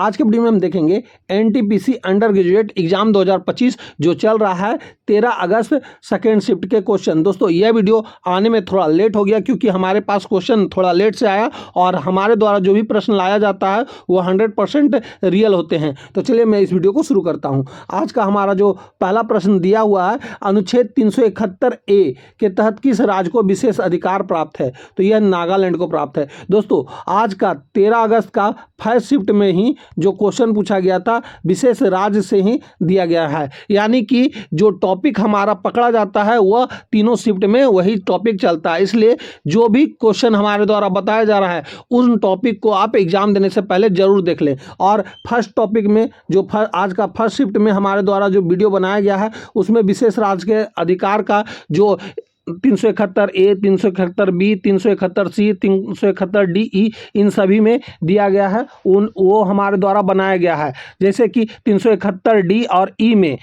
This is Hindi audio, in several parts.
आज के वीडियो में हम देखेंगे एनटीपीसी अंडर ग्रेजुएट एग्जाम 2025 जो चल रहा है 13 अगस्त सेकेंड शिफ्ट के क्वेश्चन। दोस्तों यह वीडियो आने में थोड़ा लेट हो गया क्योंकि हमारे पास क्वेश्चन थोड़ा लेट से आया और हमारे द्वारा जो भी प्रश्न लाया जाता है वो 100% रियल होते हैं। तो चलिए मैं इस वीडियो को शुरू करता हूं। आज का हमारा जो पहला प्रश्न दिया हुआ है, अनुच्छेद 371A के तहत किस राज्य को विशेष अधिकार प्राप्त है? तो यह नागालैंड को प्राप्त है। दोस्तों आज का 13 अगस्त का फर्स्ट शिफ्ट में ही जो क्वेश्चन पूछा गया था विशेष राज्य से ही दिया गया है, यानी कि जो टॉपिक हमारा पकड़ा जाता है वह तीनों शिफ्ट में वही टॉपिक चलता है। इसलिए जो भी क्वेश्चन हमारे द्वारा बताया जा रहा है उन टॉपिक को आप एग्जाम देने से पहले जरूर देख लें। और फर्स्ट टॉपिक में जो आज का फर्स्ट शिफ्ट में हमारे द्वारा जो वीडियो बनाया गया है उसमें विशेष राज्य के अधिकार का जो 371A, 371B, 371C, 371DE इन सभी में दिया गया है वो हमारे द्वारा बनाया गया है। जैसे कि 371D और E में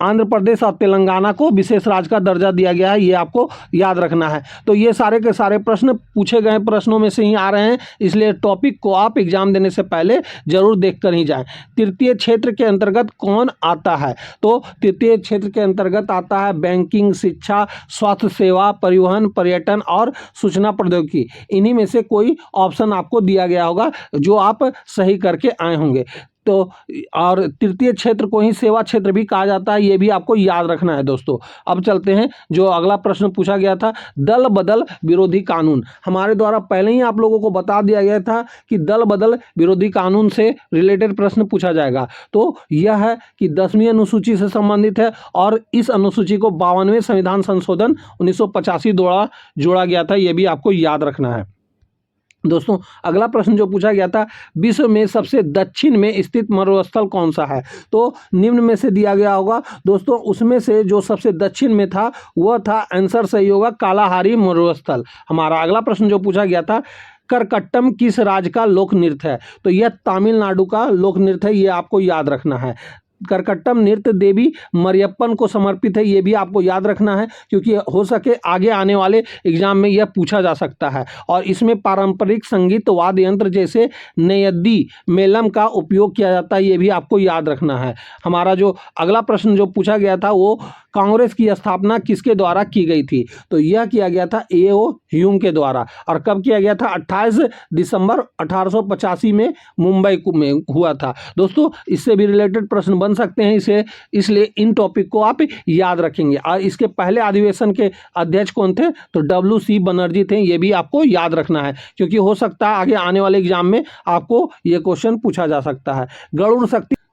आंध्र प्रदेश और तेलंगाना को विशेष राज्य का दर्जा दिया गया है, ये आपको याद रखना है। तो ये सारे के सारे प्रश्न पूछे गए प्रश्नों में से ही आ रहे हैं, इसलिए टॉपिक को आप एग्जाम देने से पहले जरूर देखकर ही जाएं। तृतीय क्षेत्र के अंतर्गत कौन आता है? तो तृतीय क्षेत्र के अंतर्गत आता है बैंकिंग, शिक्षा, स्वास्थ्य सेवा, परिवहन, पर्यटन और सूचना प्रौद्योगिकी। इन्हीं में से कोई ऑप्शन आपको दिया गया होगा जो आप सही करके आए होंगे। तो और तृतीय क्षेत्र को ही सेवा क्षेत्र भी कहा जाता है, ये भी आपको याद रखना है। दोस्तों अब चलते हैं, जो अगला प्रश्न पूछा गया था दल बदल विरोधी कानून। हमारे द्वारा पहले ही आप लोगों को बता दिया गया था कि दल बदल विरोधी कानून से रिलेटेड प्रश्न पूछा जाएगा। तो यह है कि 10वीं अनुसूची से संबंधित है और इस अनुसूची को 52वें संविधान संशोधन 1985 द्वारा जोड़ा गया था, यह भी आपको याद रखना है। दोस्तों अगला प्रश्न जो पूछा गया था, विश्व में सबसे दक्षिण में स्थित मरुस्थल कौन सा है? तो निम्न में से दिया गया होगा। दोस्तों उसमें से जो सबसे दक्षिण में था वह था, आंसर सही होगा, कालाहारी मरुस्थल। हमारा अगला प्रश्न जो पूछा गया था, करकट्टम किस राज्य का लोक नृत्य है? तो यह तमिलनाडु का लोक नृत्य है, ये आपको याद रखना है। करकट्टम नृत्य देवी मरियप्पन को समर्पित है, ये भी आपको याद रखना है क्योंकि हो सके आगे आने वाले एग्जाम में यह पूछा जा सकता है। और इसमें पारंपरिक संगीत वाद्य यंत्र जैसे नैय्यदी मेलम का उपयोग किया जाता है, ये भी आपको याद रखना है। हमारा जो अगला प्रश्न जो पूछा गया था वो कांग्रेस की स्थापना किसके द्वारा की गई थी? तो यह किया गया था A.O. ह्यूम के द्वारा। और कब किया गया था? 28 दिसंबर 1885 में मुंबई में हुआ था। दोस्तों इससे भी रिलेटेड प्रश्न बन सकते हैं, इसे इसलिए इन टॉपिक को आप याद रखेंगे। और इसके पहले अधिवेशन के अध्यक्ष कौन थे? तो W.C. बनर्जी थे, ये भी आपको याद रखना है क्योंकि हो सकता है आगे आने वाले एग्जाम में आपको ये क्वेश्चन पूछा जा सकता है।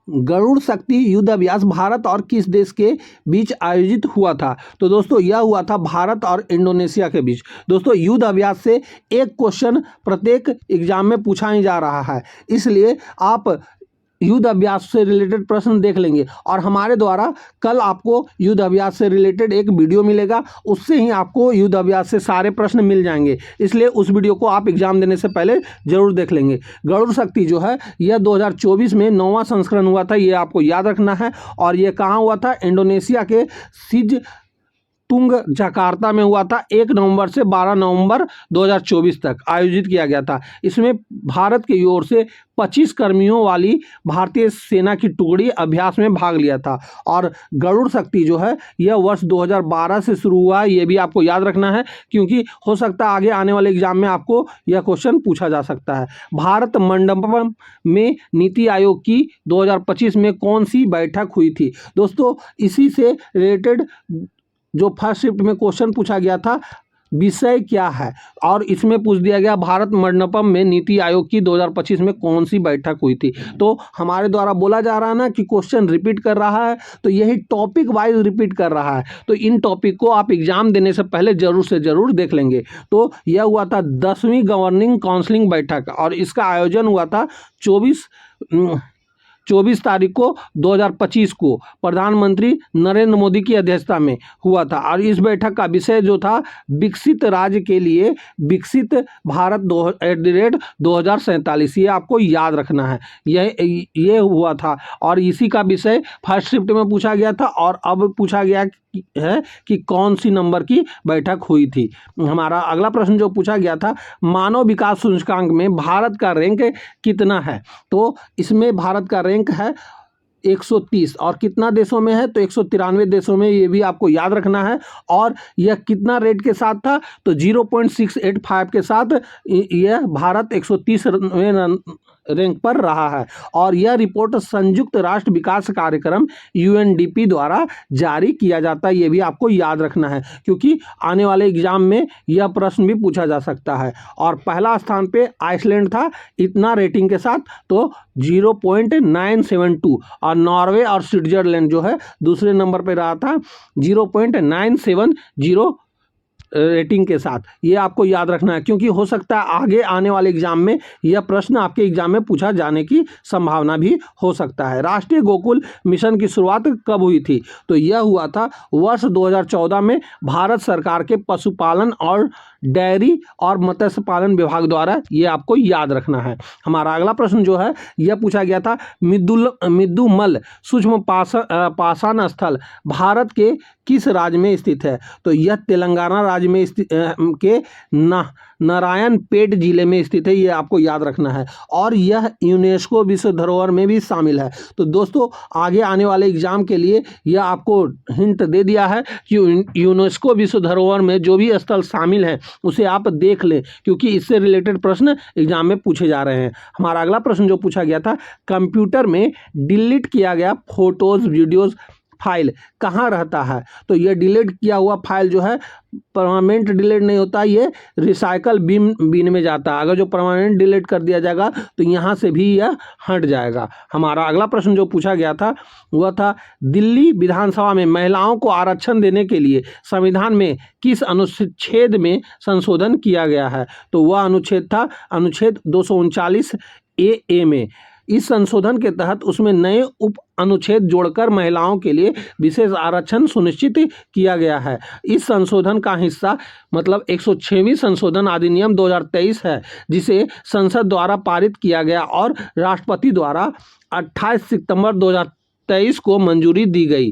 गरुड़ शक्ति युद्ध अभ्यास भारत और किस देश के बीच आयोजित हुआ था? तो दोस्तों यह हुआ था भारत और इंडोनेशिया के बीच। दोस्तों युद्ध अभ्यास से एक क्वेश्चन प्रत्येक एग्जाम में पूछा ही जा रहा है, इसलिए आप युद्ध अभ्यास से रिलेटेड प्रश्न देख लेंगे। और हमारे द्वारा कल आपको युद्ध अभ्यास से रिलेटेड एक वीडियो मिलेगा, उससे ही आपको युद्ध अभ्यास से सारे प्रश्न मिल जाएंगे, इसलिए उस वीडियो को आप एग्जाम देने से पहले जरूर देख लेंगे। गरुड़ शक्ति जो है यह 2024 में 9वां संस्करण हुआ था, ये आपको याद रखना है। और ये कहाँ हुआ था? इंडोनेशिया के सिज तुंग जकार्ता में हुआ था। 1 नवंबर से 12 नवंबर 2024 तक आयोजित किया गया था। इसमें भारत की ओर से 25 कर्मियों वाली भारतीय सेना की टुकड़ी अभ्यास में भाग लिया था। और गरुड़ शक्ति जो है यह वर्ष 2012 से शुरू हुआ है, ये भी आपको याद रखना है क्योंकि हो सकता है आगे आने वाले एग्जाम में आपको यह क्वेश्चन पूछा जा सकता है। भारत मंडपम में नीति आयोग की 2025 में कौन सी बैठक हुई थी? दोस्तों इसी से रिलेटेड जो फर्स्ट शिफ्ट में क्वेश्चन पूछा गया था, विषय क्या है, और इसमें पूछ दिया गया भारत मंडपम में नीति आयोग की 2025 में कौन सी बैठक हुई थी। तो हमारे द्वारा बोला जा रहा है ना कि क्वेश्चन रिपीट कर रहा है, तो यही टॉपिक वाइज रिपीट कर रहा है, तो इन टॉपिक को आप एग्जाम देने से पहले जरूर से जरूर देख लेंगे। तो यह हुआ था 10वीं गवर्निंग काउंसिलिंग बैठक और इसका आयोजन हुआ था 24 24 तारीख को 2025 को प्रधानमंत्री नरेंद्र मोदी की अध्यक्षता में हुआ था। और इस बैठक का विषय जो था, विकसित राज्य के लिए विकसित भारत 2047, ये आपको याद रखना है। ये हुआ था और इसी का विषय फर्स्ट शिफ्ट में पूछा गया था। और अब पूछा गया है कि कौन सी नंबर की बैठक हुई थी। हमारा अगला प्रश्न जो पूछा गया था, मानव विकास सूचकांक में भारत का रैंक कितना है? तो इसमें भारत का रैंक है 130 और कितना देशों में है? तो 193 देशों में, ये भी आपको याद रखना है। और यह कितना रेट के साथ था? तो 0.685 के साथ यह भारत 130वें रैंक पर रहा है। और यह रिपोर्ट संयुक्त राष्ट्र विकास कार्यक्रम UNDP द्वारा जारी किया जाता है। ये भी आपको याद रखना है क्योंकि आने वाले एग्जाम में यह प्रश्न भी पूछा जा सकता है। और पहला स्थान पे आइसलैंड था इतना रेटिंग के साथ, तो 0.972। और नॉर्वे और स्विट्जरलैंड जो है दूसरे नंबर पे रहा था 0.970 रेटिंग के साथ। ये आपको याद रखना है क्योंकि हो सकता है आगे आने वाले एग्जाम में यह प्रश्न आपके एग्जाम में पूछा जाने की संभावना भी हो सकता है। राष्ट्रीय गोकुल मिशन की शुरुआत कब हुई थी? तो यह हुआ था वर्ष 2014 में भारत सरकार के पशुपालन और डेयरी और मत्स्य पालन विभाग द्वारा। ये आपको याद रखना है। हमारा अगला प्रश्न जो है यह पूछा गया था, मिद्दुमल सूक्ष्म पाषाण स्थल भारत के किस राज्य में स्थित है? तो यह तेलंगाना राज्य में स्थित के नारायणपेट जिले में स्थित है। ये आपको याद रखना है। और यह यूनेस्को विश्व धरोहर में भी शामिल है। तो दोस्तों आगे आने वाले एग्जाम के लिए यह आपको हिंट दे दिया है कि यूनेस्को विश्व धरोहर में जो भी स्थल शामिल है उसे आप देख लें क्योंकि इससे रिलेटेड प्रश्न एग्जाम में पूछे जा रहे हैं। हमारा अगला प्रश्न जो पूछा गया था, कंप्यूटर में डिलीट किया गया फोटोज वीडियोज फाइल कहाँ रहता है? तो ये डिलीट किया हुआ फाइल जो है परमानेंट डिलीट नहीं होता, ये रिसाइकल बिन में जाता है। अगर जो परमानेंट डिलीट कर दिया जाएगा तो यहाँ से भी यह हट जाएगा। हमारा अगला प्रश्न जो पूछा गया था वह था, दिल्ली विधानसभा में महिलाओं को आरक्षण देने के लिए संविधान में किस अनुच्छेद में संशोधन किया गया है? तो वह अनुच्छेद था अनुच्छेद 239 ए में। इस संशोधन के तहत उसमें नए उप अनुच्छेद जोड़कर महिलाओं के लिए विशेष आरक्षण सुनिश्चित किया गया है। इस संशोधन का हिस्सा मतलब 106वीं संशोधन अधिनियम 2023 है जिसे संसद द्वारा पारित किया गया और राष्ट्रपति द्वारा 28 सितंबर 2023 को मंजूरी दी गई।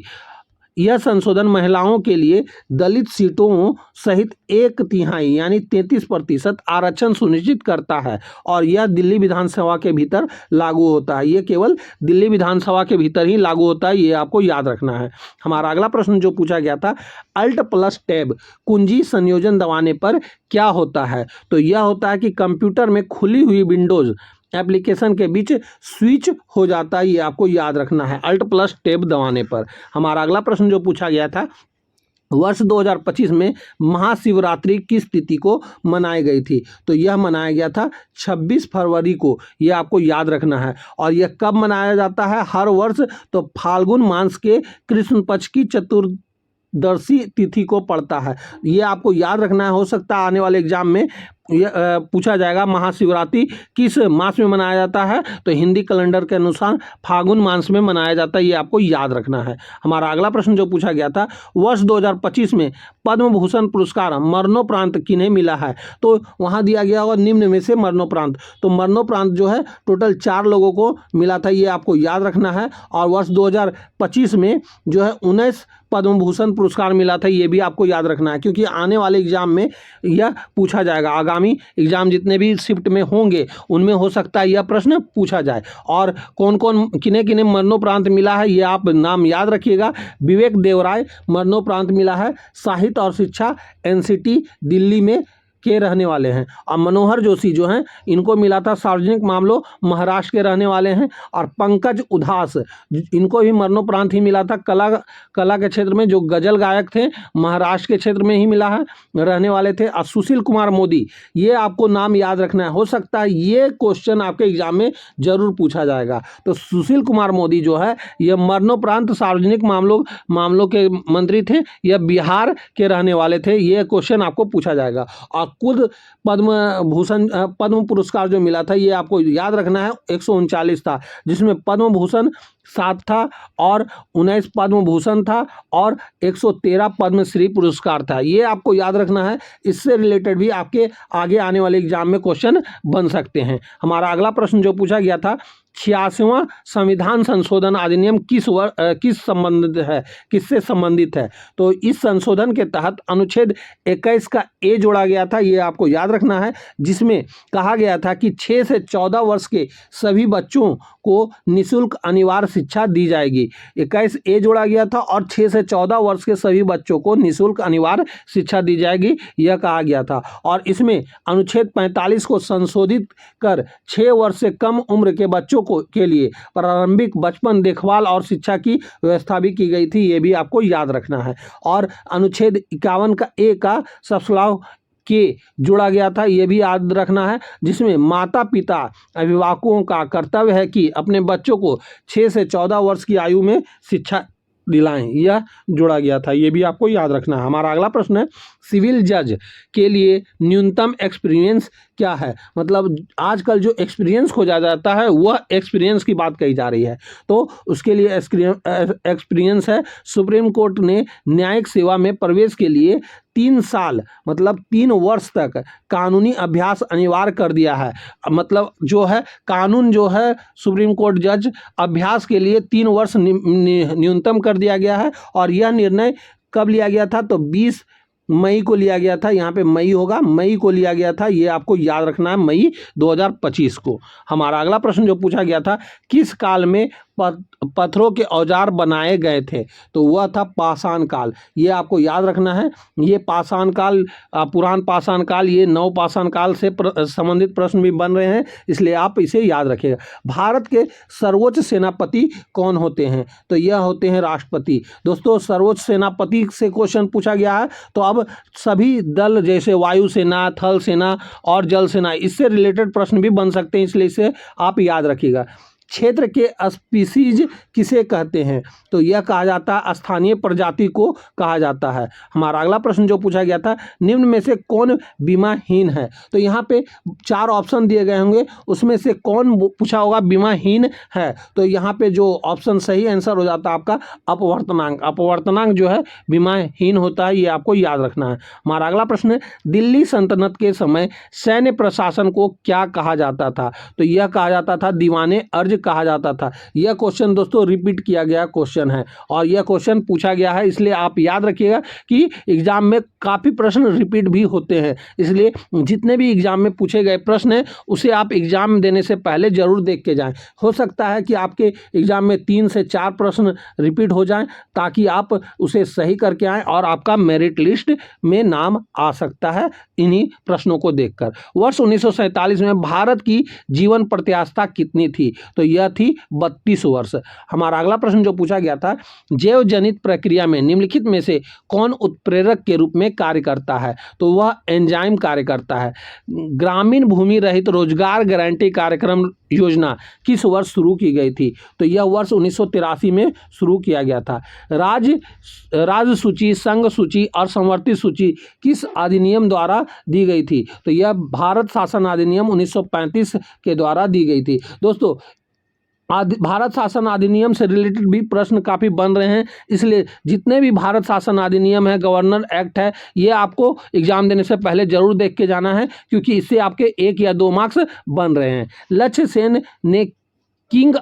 यह संशोधन महिलाओं के लिए दलित सीटों सहित 1/3 यानी 33% आरक्षण सुनिश्चित करता है और यह दिल्ली विधानसभा के भीतर लागू होता है। यह केवल दिल्ली विधानसभा के भीतर ही लागू होता है, ये आपको याद रखना है। हमारा अगला प्रश्न जो पूछा गया था, Alt+Tab कुंजी संयोजन दबाने पर क्या होता है? तो यह होता है कि कंप्यूटर में खुली हुई विंडोज एप्लीकेशन के बीच स्विच हो जाता है। ये आपको याद रखना है Alt+Tab दबाने पर। हमारा अगला प्रश्न जो पूछा गया था, वर्ष 2025 में महाशिवरात्रि किस तिथि को मनाई गई थी? तो यह मनाया गया था 26 फरवरी को। यह आपको याद रखना है। और यह कब मनाया जाता है? हर वर्ष। तो फाल्गुन मास के कृष्ण पक्ष की चतुर्दशी तिथि को पड़ता है। ये आपको याद रखना है। हो सकता है आने वाले एग्जाम में यह पूछा जाएगा महाशिवरात्रि किस मास में मनाया जाता है? तो हिंदी कैलेंडर के अनुसार फाल्गुन मास में मनाया जाता है। ये आपको याद रखना है। हमारा अगला प्रश्न जो पूछा गया था, वर्ष 2025 में पद्म भूषण पुरस्कार मरणोपरांत किन्हें मिला है? तो वहाँ दिया गया होगा निम्न में से मरणोपरांत। तो मरणोपरांत जो है टोटल 4 लोगों को मिला था। ये आपको याद रखना है। और वर्ष 2025 में जो है 19 पद्म भूषण पुरस्कार मिला था। ये भी आपको याद रखना है क्योंकि आने वाले एग्जाम में यह पूछा जाएगा। आगामी एग्जाम जितने भी शिफ्ट में होंगे उनमें हो सकता है यह प्रश्न पूछा जाए। और कौन कौन किन्हें किन्हें मरणोपरांत मिला है ये आप नाम याद रखिएगा। विवेक देवराय मरणोपरांत मिला है, साहित्य और शिक्षा NCT दिल्ली में के रहने वाले हैं। और मनोहर जोशी जो हैं इनको मिला था सार्वजनिक मामलों महाराष्ट्र के रहने वाले हैं। और पंकज उधास इनको भी मरणोपरांत ही मिला था, कला के क्षेत्र में जो गजल गायक थे महाराष्ट्र के क्षेत्र में ही मिला है, रहने वाले थे। और सुशील कुमार मोदी, ये आपको नाम याद रखना है। हो सकता है ये क्वेश्चन आपके एग्जाम में जरूर पूछा जाएगा। तो सुशील कुमार मोदी जो है ये मरणोपरांत सार्वजनिक मामलों के मंत्री थे। यह बिहार के रहने वाले थे। ये क्वेश्चन आपको पूछा जाएगा। और कुल पद्म पुरस्कार जो मिला था, ये आपको याद रखना है, 139 था, जिसमें पद्म भूषण 7 था और 19 पद्म भूषण था और 113 पद्मश्री पुरस्कार था। ये आपको याद रखना है, इससे रिलेटेड भी आपके आगे आने वाले एग्जाम में क्वेश्चन बन सकते हैं। हमारा अगला प्रश्न जो पूछा गया था, 86वां संविधान संशोधन अधिनियम किससे संबंधित है? तो इस संशोधन के तहत अनुच्छेद 21 का ए जोड़ा गया था, ये आपको याद रखना है, जिसमें कहा गया था कि 6 से 14 वर्ष के सभी बच्चों को निःशुल्क अनिवार्य शिक्षा दी जाएगी। 21 ए जोड़ा गया था और 6 से 14 वर्ष के सभी बच्चों को निःशुल्क अनिवार्य शिक्षा दी जाएगी, यह कहा गया था। और इसमें अनुच्छेद 45 को संशोधित कर 6 वर्ष से कम उम्र के बच्चों के लिए प्रारंभिक बचपन देखभाल और शिक्षा की व्यवस्था भी की गई थी, ये भी आपको याद रखना है। और अनुच्छेद 51 का ए का सबस्लॉ के जोड़ा गया था, ये भी याद रखना है, जिसमें माता पिता अभिभावकों का कर्तव्य है कि अपने बच्चों को 6 से 14 वर्ष की आयु में शिक्षा दिलाएं, यह जोड़ा गया था, ये भी आपको याद रखना है। हमारा अगला प्रश्न है, सिविल जज के लिए न्यूनतम एक्सपीरियंस क्या है? मतलब आजकल जो एक्सपीरियंस खोजा जाता है वह एक्सपीरियंस की बात कही जा रही है, तो उसके लिए एक्सपीरियंस है। सुप्रीम कोर्ट ने न्यायिक सेवा में प्रवेश के लिए 3 साल मतलब 3 वर्ष तक कानूनी अभ्यास अनिवार्य कर दिया है। मतलब जो है कानून जो है सुप्रीम कोर्ट जज अभ्यास के लिए 3 वर्ष न्यूनतम कर दिया गया है। और यह निर्णय कब लिया गया था? तो 20 मई को लिया गया था, यहाँ पे मई होगा, मई को लिया गया था, ये आपको याद रखना है, मई 2025 को। हमारा अगला प्रश्न जो पूछा गया था, किस काल में पत्थरों के औजार बनाए गए थे? तो वह था पाषाण काल, ये आपको याद रखना है। ये पाषाण काल, पुरान पाषाण काल, ये नव पाषाण काल से संबंधित प्रश्न भी बन रहे हैं, इसलिए आप इसे याद रखिएगा। भारत के सर्वोच्च सेनापति कौन होते हैं? तो यह होते हैं राष्ट्रपति। दोस्तों, सर्वोच्च सेनापति से क्वेश्चन पूछा गया है, तो अब सभी दल जैसे वायुसेना, थल सेना और जल सेना, इससे रिलेटेड प्रश्न भी बन सकते हैं, इसलिए इसे आप याद रखिएगा। क्षेत्र के स्पीसीज किसे कहते हैं? तो यह कहा जाता है, स्थानीय प्रजाति को कहा जाता है। हमारा अगला प्रश्न जो पूछा गया था, निम्न में से कौन बीमाहीन है? तो यहाँ पे 4 ऑप्शन दिए गए होंगे, उसमें से कौन पूछा होगा बीमाहीन है? तो यहाँ पे जो ऑप्शन सही आंसर हो जाता है आपका अपवर्तनांक। अपवर्तनांक जो है बीमाहीन होता है, ये आपको याद रखना है। हमारा अगला प्रश्न है, दिल्ली सल्तनत के समय सैन्य प्रशासन को क्या कहा जाता था? तो यह कहा जाता था दीवाने अर्ज कहा जाता था। यह क्वेश्चन दोस्तों रिपीट किया गया क्वेश्चन है और यह क्वेश्चन पूछा गया है, इसलिए आप याद रखिएगा कि एग्जाम में काफ़ी प्रश्न रिपीट भी होते हैं, इसलिए जितने भी एग्जाम में पूछे गए प्रश्न हैं उसे आप एग्जाम देने से पहले जरूर देख के जाएं। हो सकता है कि आपके एग्जाम में 3 से 4 प्रश्न रिपीट हो जाएं, ताकि आप उसे सही करके आएँ और आपका मेरिट लिस्ट में नाम आ सकता है इन्हीं प्रश्नों को देखकर। वर्ष 1947 में भारत की जीवन प्रत्याशा कितनी थी? तो यह थी 32 वर्ष। हमारा अगला प्रश्न जो पूछा गया था, जैव जनित प्रक्रिया में निम्नलिखित में से कौन उत्प्रेरक के रूप में कार्य करता है? तो वह एंजाइम कार्य करता है। ग्रामीण भूमि रहित रोजगार गारंटी कार्यक्रम योजना किस वर्ष शुरू की गई थी? तो यह वर्ष 1983 में शुरू किया गया था। राज्य सूची, संघ सूची और संवर्धित सूची किस अधिनियम द्वारा दी गई थी? तो यह भारत शासन अधिनियम 1935 के द्वारा दी गई थी। दोस्तों, भारत शासन अधिनियम से रिलेटेड भी प्रश्न काफ़ी बन रहे हैं, इसलिए जितने भी भारत शासन अधिनियम है, गवर्नर एक्ट है, ये आपको एग्जाम देने से पहले जरूर देख के जाना है, क्योंकि इससे आपके 1 या 2 मार्क्स बन रहे हैं। लक्ष्य सेन ने king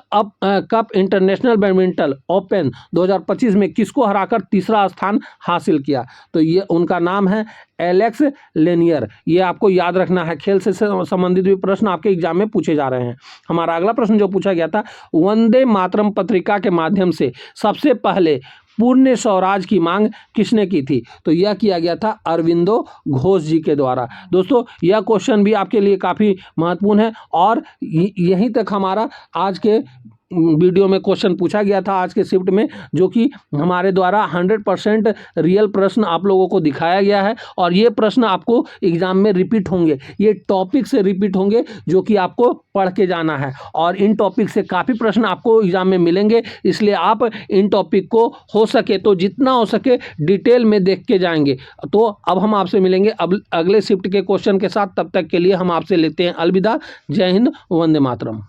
cup international badminton open 2025 में किसको हराकर तीसरा स्थान हासिल किया? तो ये उनका नाम है एलेक्स लेनियर। ये आपको याद रखना है, खेल से संबंधित भी प्रश्न आपके एग्जाम में पूछे जा रहे हैं। हमारा अगला प्रश्न जो पूछा गया था, वंदे मातरम पत्रिका के माध्यम से सबसे पहले पूर्ण स्वराज की मांग किसने की थी? तो यह किया गया था अरविंदो घोष जी के द्वारा। दोस्तों, यह क्वेश्चन भी आपके लिए काफ़ी महत्वपूर्ण है और यहीं तक हमारा आज के वीडियो में क्वेश्चन पूछा गया था आज के शिफ्ट में, जो कि हमारे द्वारा 100% रियल प्रश्न आप लोगों को दिखाया गया है। और ये प्रश्न आपको एग्जाम में रिपीट होंगे, ये टॉपिक से रिपीट होंगे जो कि आपको पढ़ के जाना है। और इन टॉपिक से काफ़ी प्रश्न आपको एग्जाम में मिलेंगे, इसलिए आप इन टॉपिक को हो सके तो जितना हो सके डिटेल में देख के जाएंगे। तो अब हम आपसे मिलेंगे अब अगले शिफ्ट के क्वेश्चन के साथ। तब तक के लिए हम आपसे लेते हैं अलविदा। जय हिंद, वंदे मातरम।